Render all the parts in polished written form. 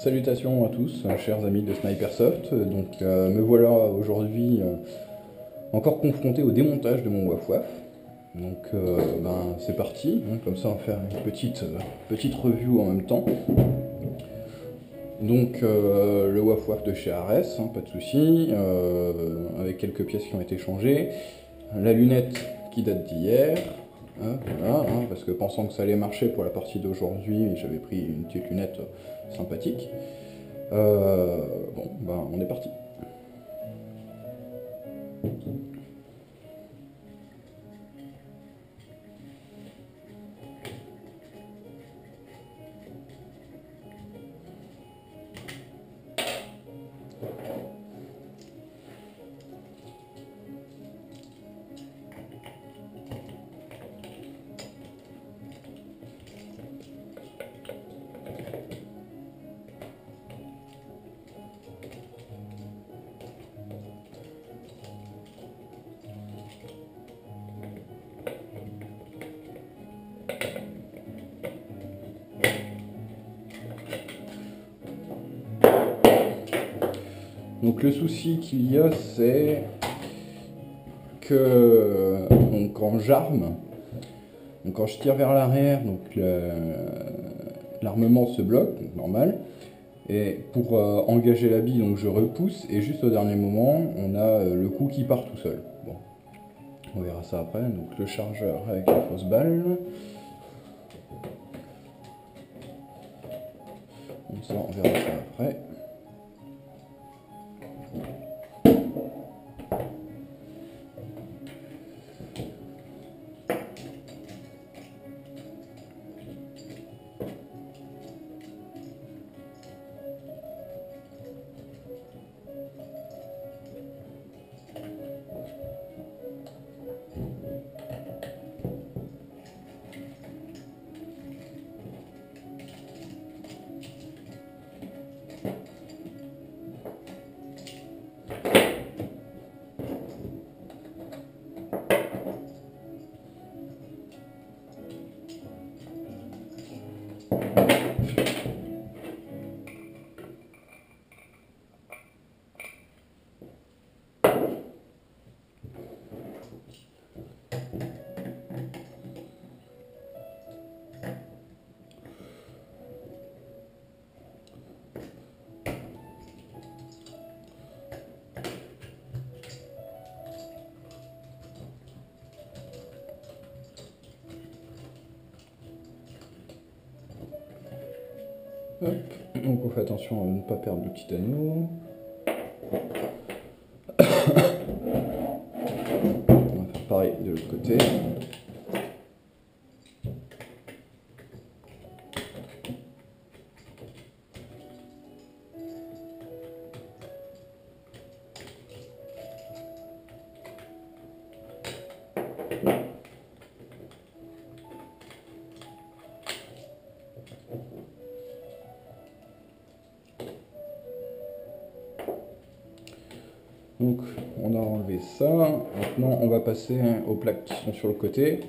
Salutations à tous, chers amis de Snipersoft. Me voilà aujourd'hui encore confronté au démontage de mon Waf Waf. C'est parti, hein, comme ça on va faire une petite review en même temps. Le Waf Waf de chez Ares, hein, pas de souci, avec quelques pièces qui ont été changées. La lunette qui date d'hier. Voilà, hein, parce que pensant que ça allait marcher pour la partie d'aujourd'hui, j'avais pris une petite lunette sympathique. On est parti. Donc le souci qu'il y a, c'est que quand j'arme, quand je tire vers l'arrière, l'armement se bloque, donc normal, et pour engager la bille, donc je repousse, et juste au dernier moment, on a le coup qui part tout seul. Bon, on verra ça après. Donc le chargeur avec la fausse balle. Donc ça, on verra ça après. Hop. Donc on fait attention à ne pas perdre le petit anneau. On va faire pareil de l'autre côté. Donc on a enlevé ça, maintenant on va passer aux plaques qui sont sur le côté.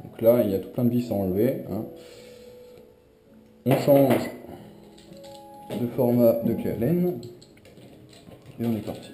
Donc là il y a tout plein de vis à enlever, hein. On change de format de clé Allen et on est parti.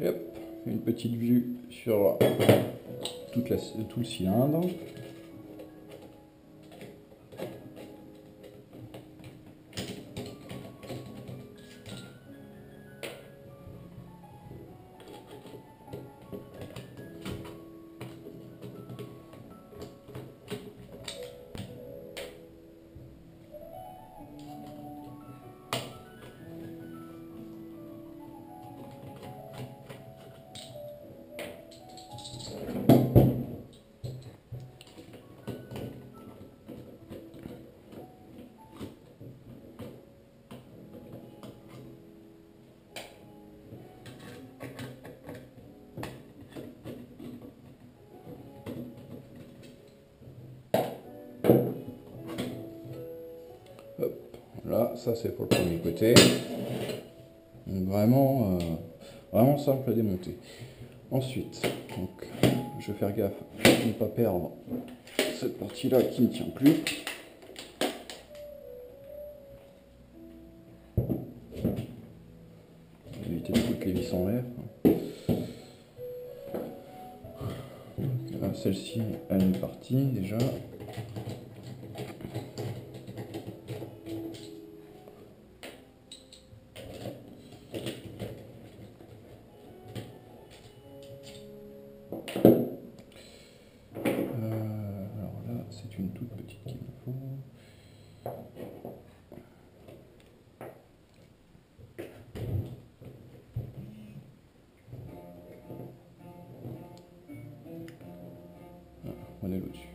Et hop, une petite vue sur tout le cylindre. Là, ça c'est pour le premier côté. Donc vraiment, vraiment simple à démonter. Ensuite, donc, je vais faire gaffe de ne pas perdre cette partie-là qui ne tient plus. Éviter de foutre les vis en l'air. Celle-ci a une partie déjà. Alors là, c'est une toute petite qu'il me faut. On est au-dessus.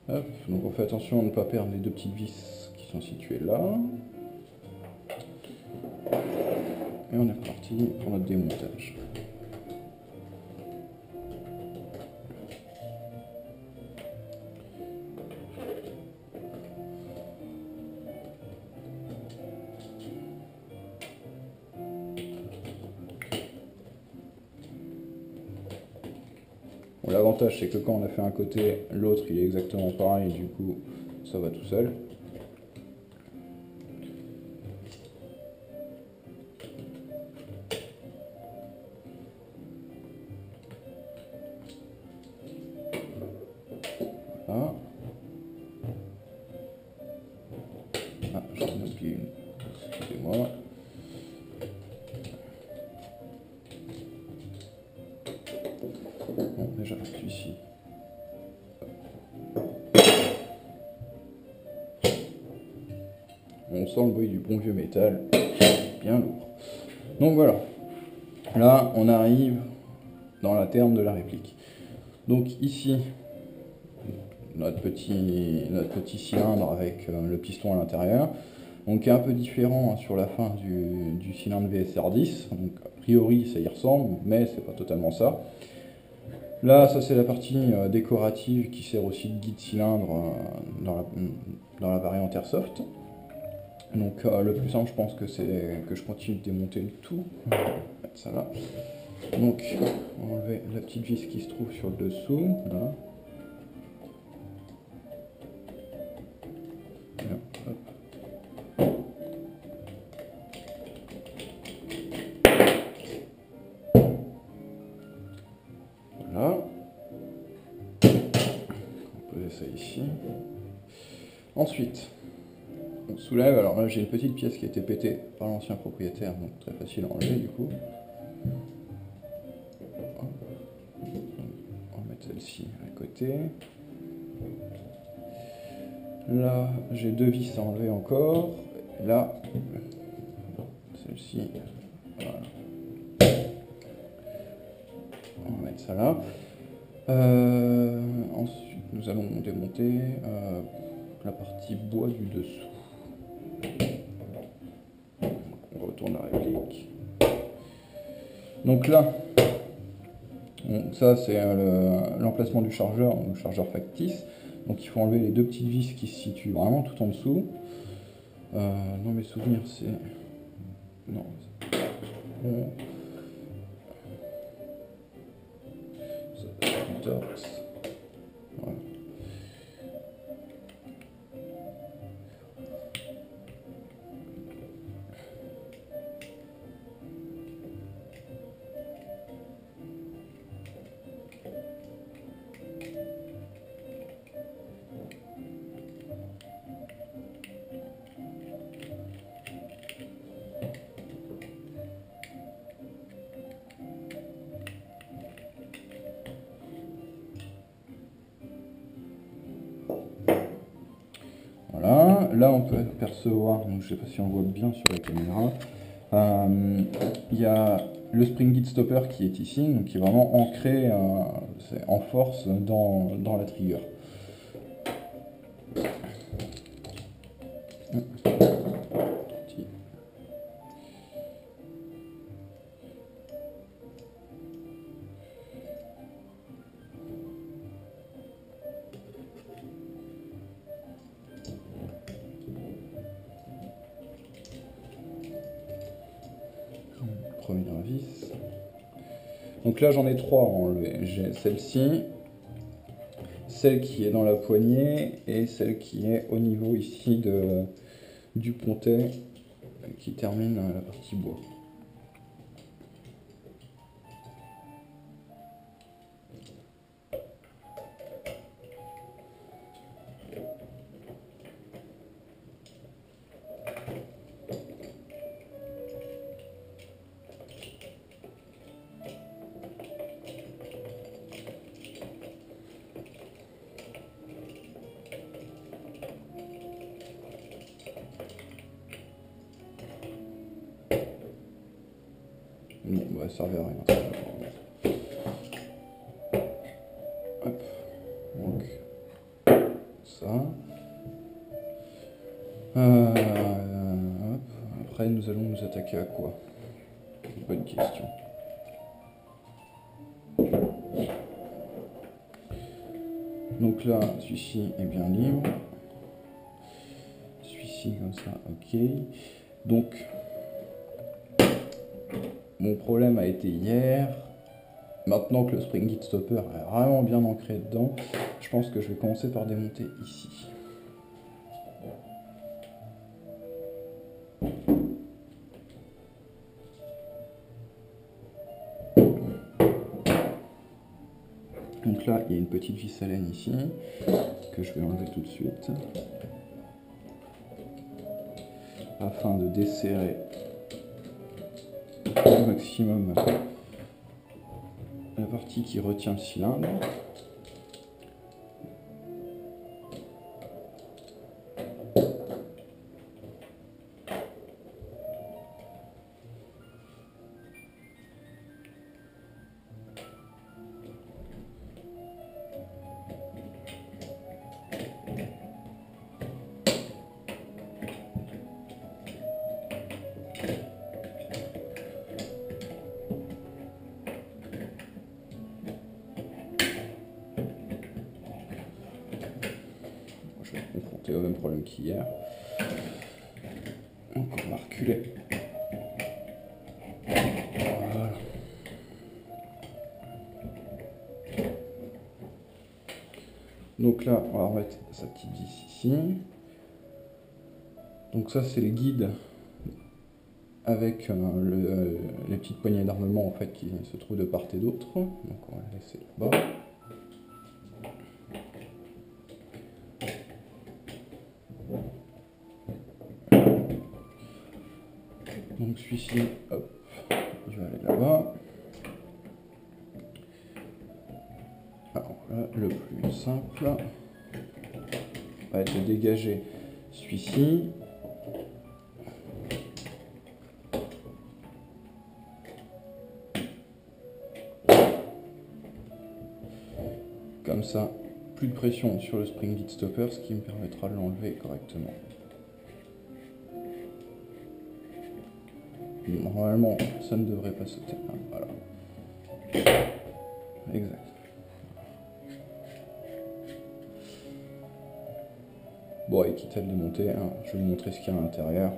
Hop, donc on fait attention à ne pas perdre les deux petites vis qui sont situées là. Et on est reparti pour notre démontage. Bon, l'avantage c'est que quand on a fait un côté, l'autre il est exactement pareil, du coup ça va tout seul. Voilà. Ah, j'en ai oublié une. Excusez-moi. Bon, déjà celui-ci. On sent le bruit du bon vieux métal, bien lourd. Donc voilà, là on arrive dans la terme de la réplique. Donc ici, notre petit cylindre avec le piston à l'intérieur, donc qui est un peu différent hein, sur la fin du cylindre VSR10, donc a priori ça y ressemble, mais c'est pas totalement ça. Là, ça c'est la partie décorative qui sert aussi de guide cylindre dans la variante Airsoft. Donc le plus simple, je pense que c'est que je continue de démonter le tout. On va mettre ça là. Donc on va enlever la petite vis qui se trouve sur le dessous. Là. Hop. Voilà. On peut poser ça ici. Ensuite, on soulève. Alors là, j'ai une petite pièce qui a été pétée par l'ancien propriétaire, donc très facile à enlever du coup. On va mettre celle-ci à côté. Là, j'ai deux vis à enlever encore. Et là, celle-ci, voilà. On va mettre ça là. Ensuite, nous allons démonter la partie bois du dessous. On retourne à la réplique. Donc là, bon, ça c'est l'emplacement du chargeur, le chargeur factice. Donc il faut enlever les deux petites vis qui se situent vraiment tout en dessous. Dans mes souvenirs, c'est... Non. Bon. Ça, c'est du torx. Voilà. là on peut percevoir, donc je sais pas si on voit bien sur la caméra, il y a le spring git stopper qui est ici, donc qui est vraiment ancré en force dans la trigger. Première vis. Donc là j'en ai 3 à enlever. J'ai celle-ci, celle qui est dans la poignée et celle qui est au niveau ici du pontet qui termine la partie bois. Bon, bah, ça servait à rien. Hop. Donc, ça. Hop. Après, nous allons nous attaquer à quoi? Bonne question. Donc là, celui-ci est bien libre. Celui-ci comme ça, ok. Donc, mon problème a été hier. Maintenant que le spring git stopper est vraiment bien ancré dedans, je pense que je vais commencer par démonter ici. Donc là, il y a une petite vis à laine ici, que je vais enlever tout de suite, afin de desserrer au maximum la partie qui retient le cylindre. Je vais me confronter au même problème qu'hier. Donc on va reculer. Voilà. Donc là, on va remettre sa petite vis ici. Donc ça, c'est les guides avec les petites poignées d'armement en fait qui se trouvent de part et d'autre. Donc on va les laisser là-bas. Donc celui-ci, hop, je vais aller là-bas. Alors là, le plus simple va être de dégager celui-ci. Comme ça, plus de pression sur le spring git stopper, ce qui me permettra de l'enlever correctement. Normalement, ça ne devrait pas sauter. Voilà. Exact. Bon, et quitte à le démonter, hein, je vais vous montrer ce qu'il y a à l'intérieur.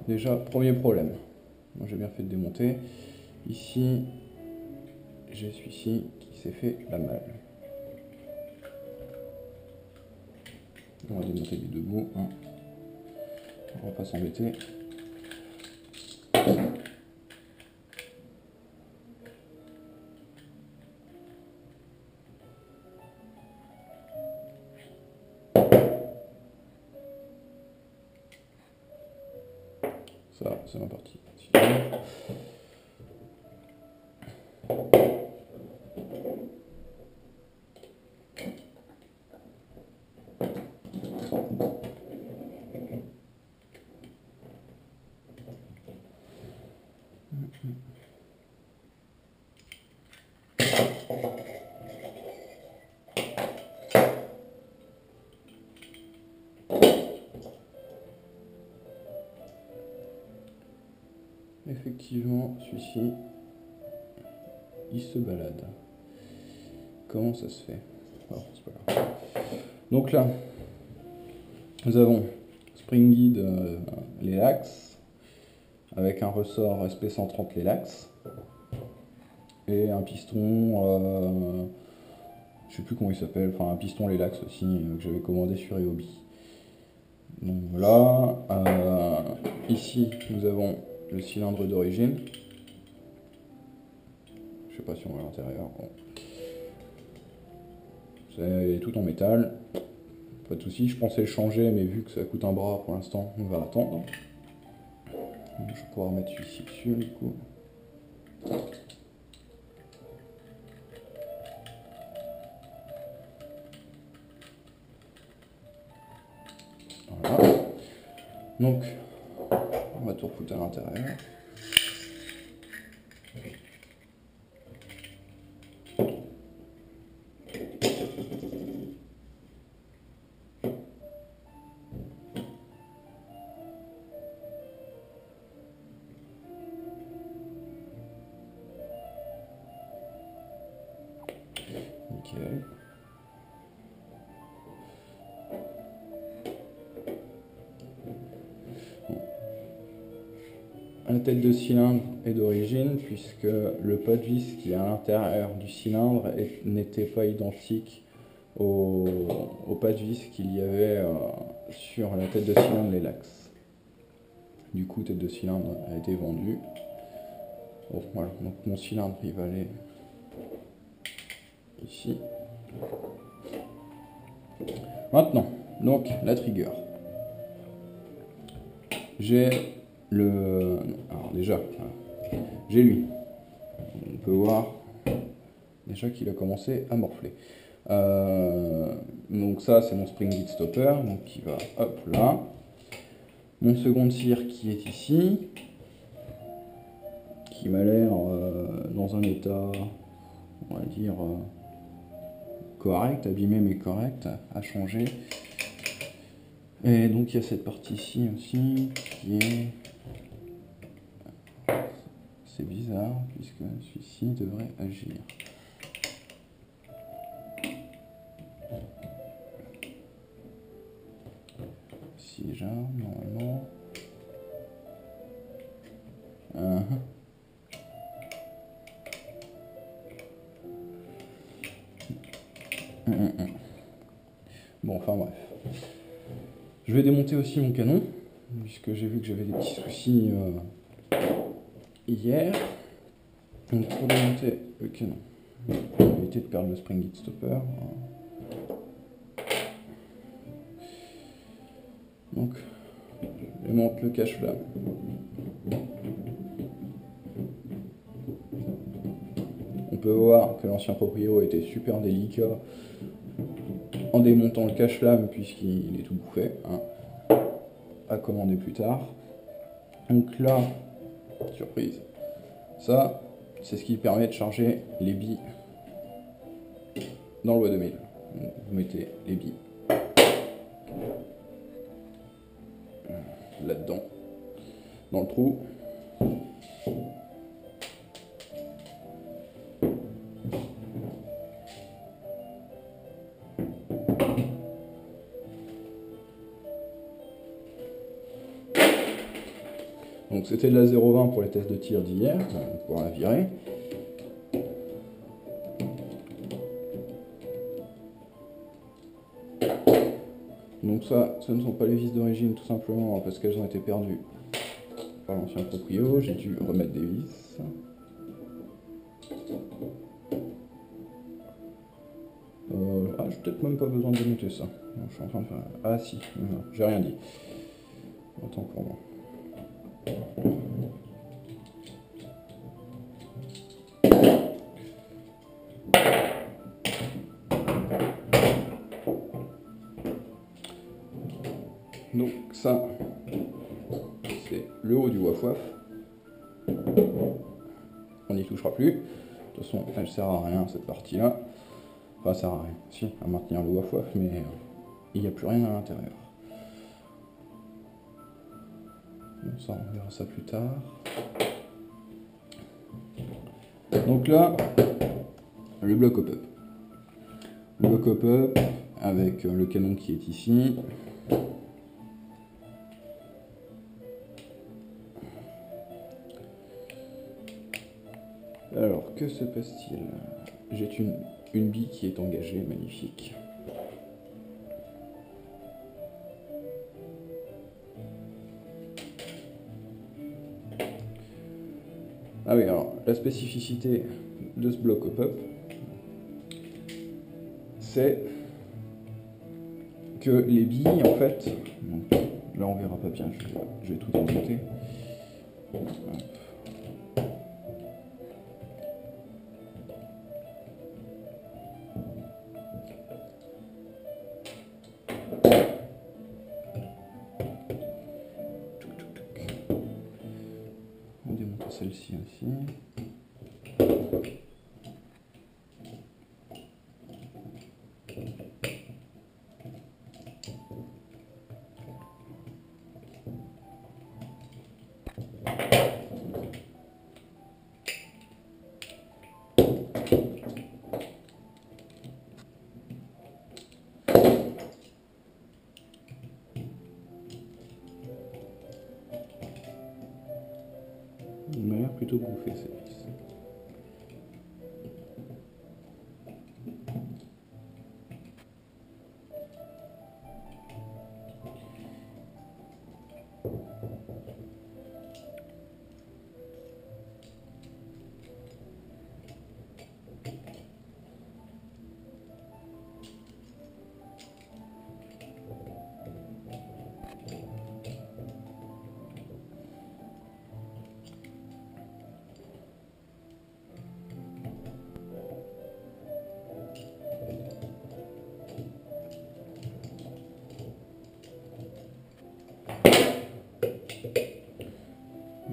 Déjà, premier problème. Moi, j'ai bien fait de démonter. Ici, j'ai celui-ci qui s'est fait la malle. On va démonter les deux bouts. Hein. On va pas s'embêter. c'est ma partie. Effectivement, celui-ci, il se balade. Comment ça se fait? Alors, c'est pas grave. Donc là, nous avons Spring Guide Lelax, avec un ressort SP130 Lelax, et un piston, je sais plus comment il s'appelle, enfin un piston Lelax aussi, que j'avais commandé sur Eobi. Donc voilà, ici nous avons le cylindre d'origine. Je sais pas si on voit l'intérieur. Bon. C'est tout en métal. Pas de souci. Je pensais le changer, mais vu que ça coûte un bras pour l'instant, on va attendre. Donc, je vais pouvoir mettre celui-ci dessus du coup. Voilà. Donc, on va tout refoutre à l'intérieur. Nickel. La tête de cylindre est d'origine puisque le pas de vis qui est à l'intérieur du cylindre n'était pas identique au pas de vis qu'il y avait sur la tête de cylindre Lelax. Du coup, tête de cylindre a été vendue. Bon, voilà, donc mon cylindre il va aller ici. Maintenant, donc la trigger. J'ai le... Alors déjà, j'ai lui. On peut voir déjà qu'il a commencé à morfler. Donc ça, c'est mon spring guide stopper, donc qui va hop là. Mon second tir qui est ici, qui m'a l'air dans un état, on va dire, correct, abîmé mais correct, à changer. Et donc il y a cette partie ici aussi, qui est... C'est bizarre, puisque celui-ci devrait agir. Ici déjà, normalement. Bon, enfin bref. Je vais démonter aussi mon canon, puisque j'ai vu que j'avais des petits soucis hier. Donc pour démonter le canon, on va éviter de perdre le spring guide stopper. Donc, je démonte le cache-flamme. On peut voir que l'ancien proprio était super délicat en démontant le cache-flamme puisqu'il est tout bouffé, hein, à commander plus tard. Donc là, surprise, ça c'est ce qui permet de charger les billes dans le WA2000. Donc, vous mettez les billes là-dedans, dans le trou. Donc c'était de la 0,20 pour les tests de tir d'hier, on va pouvoir la virer. Donc ça, ce ne sont pas les vis d'origine tout simplement parce qu'elles ont été perdues par l'ancien proprio, j'ai dû remettre des vis. J'ai peut-être même pas besoin de démonter ça. Non, je suis en train de faire... Ah si, j'ai rien dit. Autant pour moi. Donc ça, c'est le haut du waf-waf. On n'y touchera plus. De toute façon, elle sert à rien cette partie-là. Enfin, ça sert à rien. Si, à maintenir le waf-waf, mais il n'y a plus rien à l'intérieur. Bon, ça, on verra ça plus tard. Donc là, le bloc hop-up. Le bloc hop-up avec le canon qui est ici. Alors, que se passe-t-il? J'ai une bille qui est engagée, magnifique. Ah oui, alors, la spécificité de ce bloc hop-up, c'est que les billes, en fait, donc, là on verra pas bien, je vais tout démonter. On démonte celle-ci aussi. Il m'a l'air plutôt bouffé cette vis.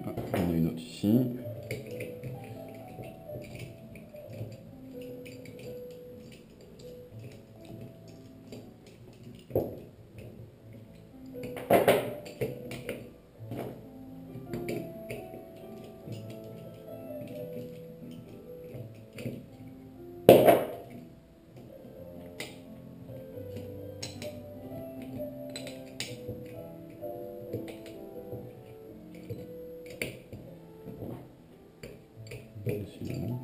Ah, il y en a une autre ici. Décidément.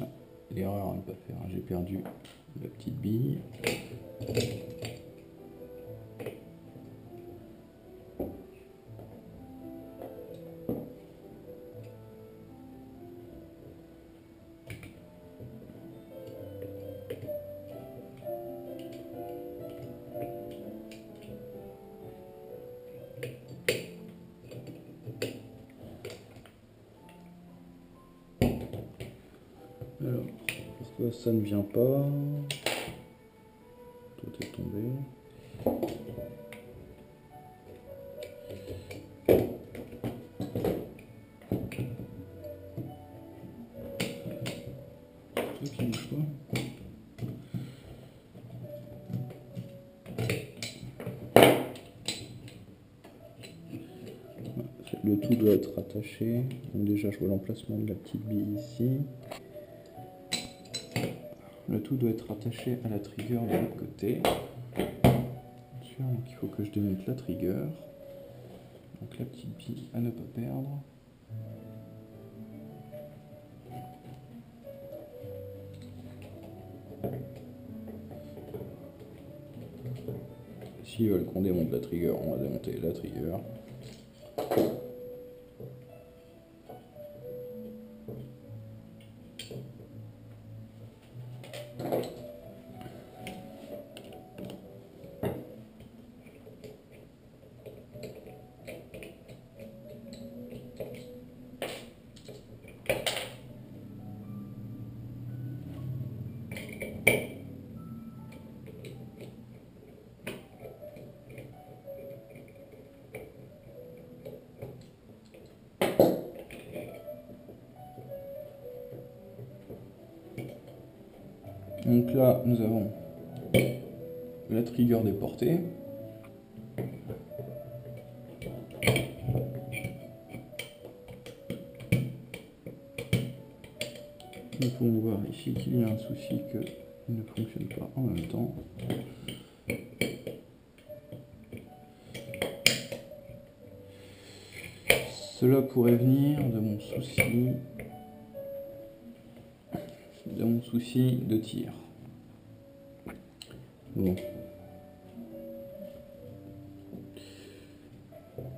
Ah, l'erreur à ne pas faire, j'ai perdu la petite bille. Alors, pourquoi ça ne vient pas? Tout est tombé. Tout qui bouge pas. Le tout doit être attaché. Donc déjà, je vois l'emplacement de la petite bille ici. Le tout doit être attaché à la trigger de l'autre côté. Donc il faut que je démonte la trigger. Donc la petite bille à ne pas perdre. S'ils veulent qu'on démonte la trigger, on va démonter la trigger. Donc là, nous avons la trigger déportée. Nous pouvons voir ici qu'il y a un souci qu'il ne fonctionne pas en même temps. Cela pourrait venir de mon souci de tir. Bon.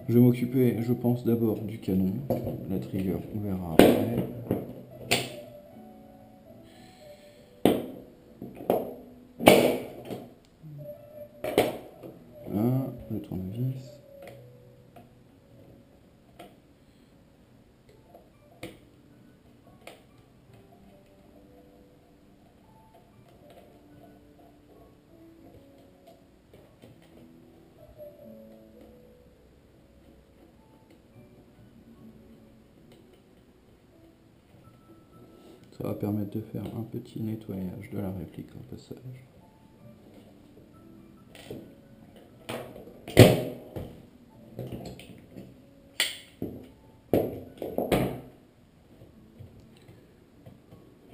Je vais m'occuper, je pense, d'abord du canon. La trigger, on verra après. Là, le tournevis. Ça va permettre de faire un petit nettoyage de la réplique au passage.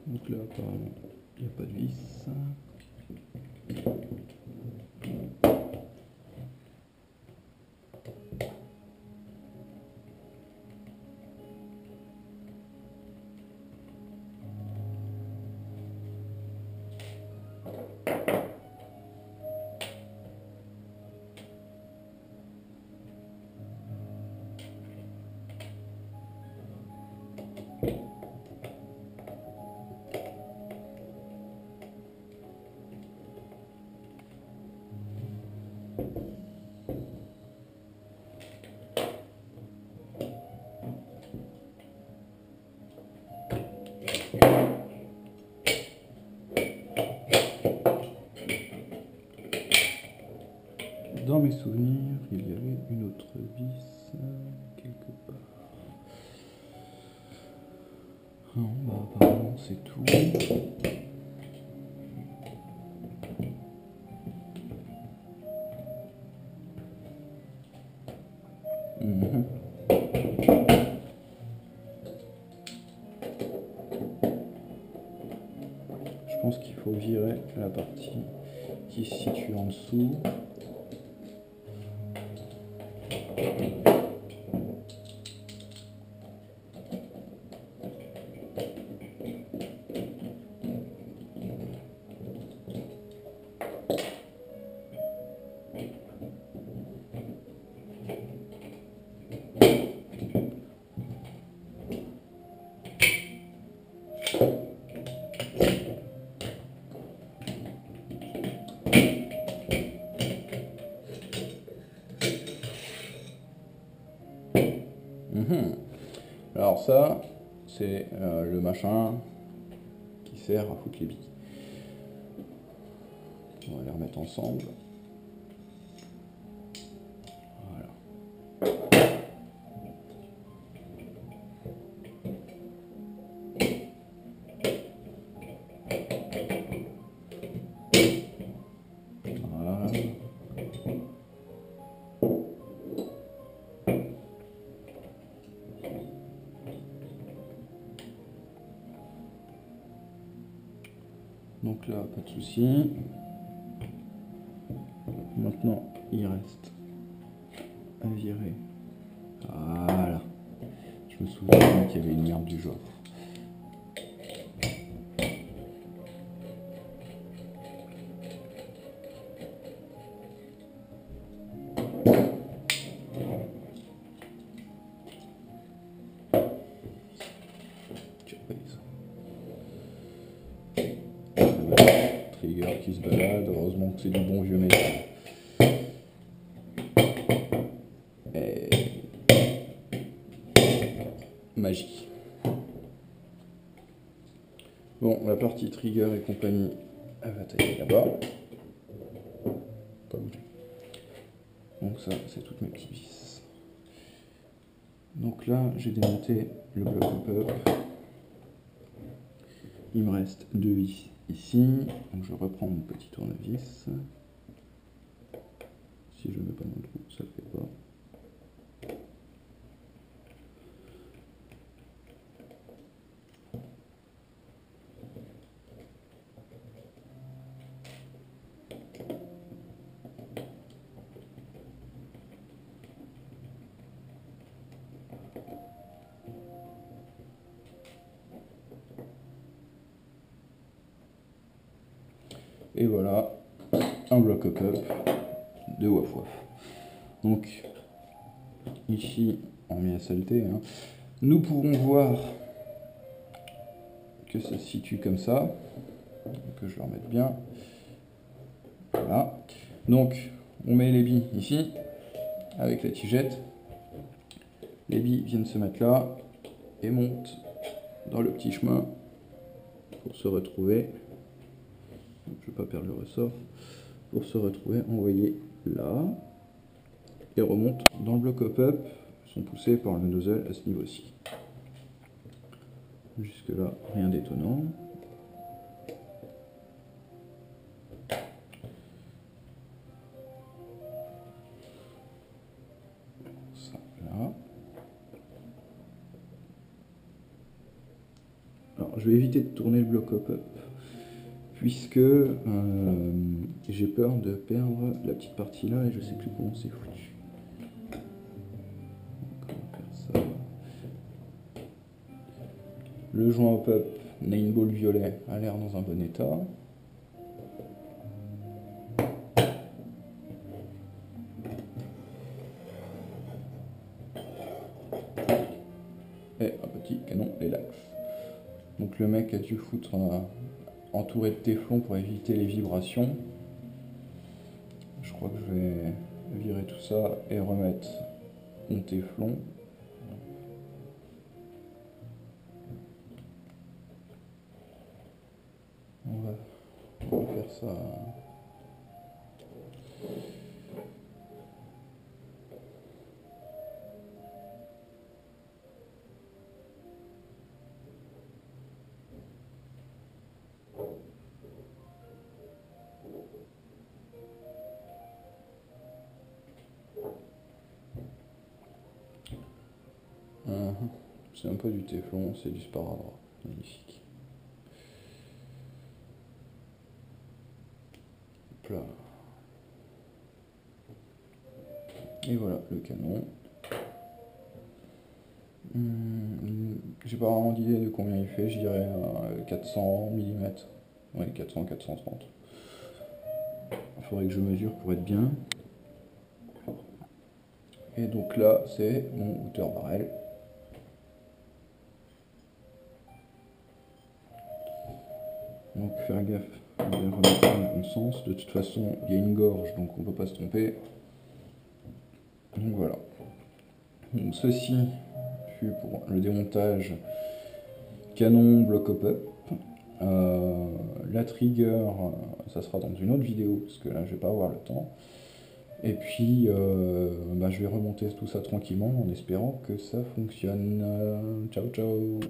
Donc là, apparemment, il n'y a pas de vis. Dans mes souvenirs, il y avait une autre vis quelque part. Non, bah apparemment c'est tout. Je pense qu'il faut virer la partie qui se situe en dessous. Alors ça, c'est le machin qui sert à foutre les billes. On va les remettre ensemble. Voilà. Voilà. Donc là, pas de souci. Maintenant, il reste à virer. Voilà. Je me souviens qu'il y avait une merde du genre. Trigger qui se balade, heureusement que c'est du bon vieux métal. Et... magie. Bon, la partie trigger et compagnie, elle va tailler là-bas. Pas bouger. Donc ça, c'est toutes mes petites vis. Donc là, j'ai démonté le bloc pop-up. Il me reste 2 vis ici, donc je reprends mon petit tournevis. Si je ne le mets pas dans le trou, ça ne le fait pas. Et voilà, un bloc up de waf waf. Donc, ici, hormis la saleté, hein, nous pouvons voir que ça se situe comme ça. Que je le remette bien. Voilà. Donc, on met les billes ici, avec la tigette. Les billes viennent se mettre là, et montent dans le petit chemin pour se retrouver. Je ne vais pas perdre le ressort. Pour se retrouver envoyé là. Et remontent dans le bloc up, sont poussés par le nozzle à ce niveau-ci. Jusque là, rien d'étonnant. Ça, là. Alors, je vais éviter de tourner le bloc up, puisque j'ai peur de perdre la petite partie là et je sais plus comment c'est foutu. Le joint hop-up Nine Ball violet a l'air dans un bon état. Et un petit canon Elax. Donc le mec a dû foutre entouré de téflon pour éviter les vibrations. Je crois que je vais virer tout ça et remettre mon téflon. On va faire ça. C'est un peu du téflon, c'est du sparadrap. Magnifique. Hop là. Et voilà le canon. J'ai pas vraiment d'idée de combien il fait, je dirais 400 mm. Ouais, 400-430. Il faudrait que je mesure pour être bien. Et donc là, c'est mon hauteur barrel. Donc faire gaffe, on va remettre dans le bon sens. De toute façon, il y a une gorge, donc on ne peut pas se tromper. Donc voilà. Donc ceci fut pour le démontage canon bloc up. La trigger, ça sera dans une autre vidéo, parce que là je vais pas avoir le temps. Et puis je vais remonter tout ça tranquillement en espérant que ça fonctionne. Ciao ciao.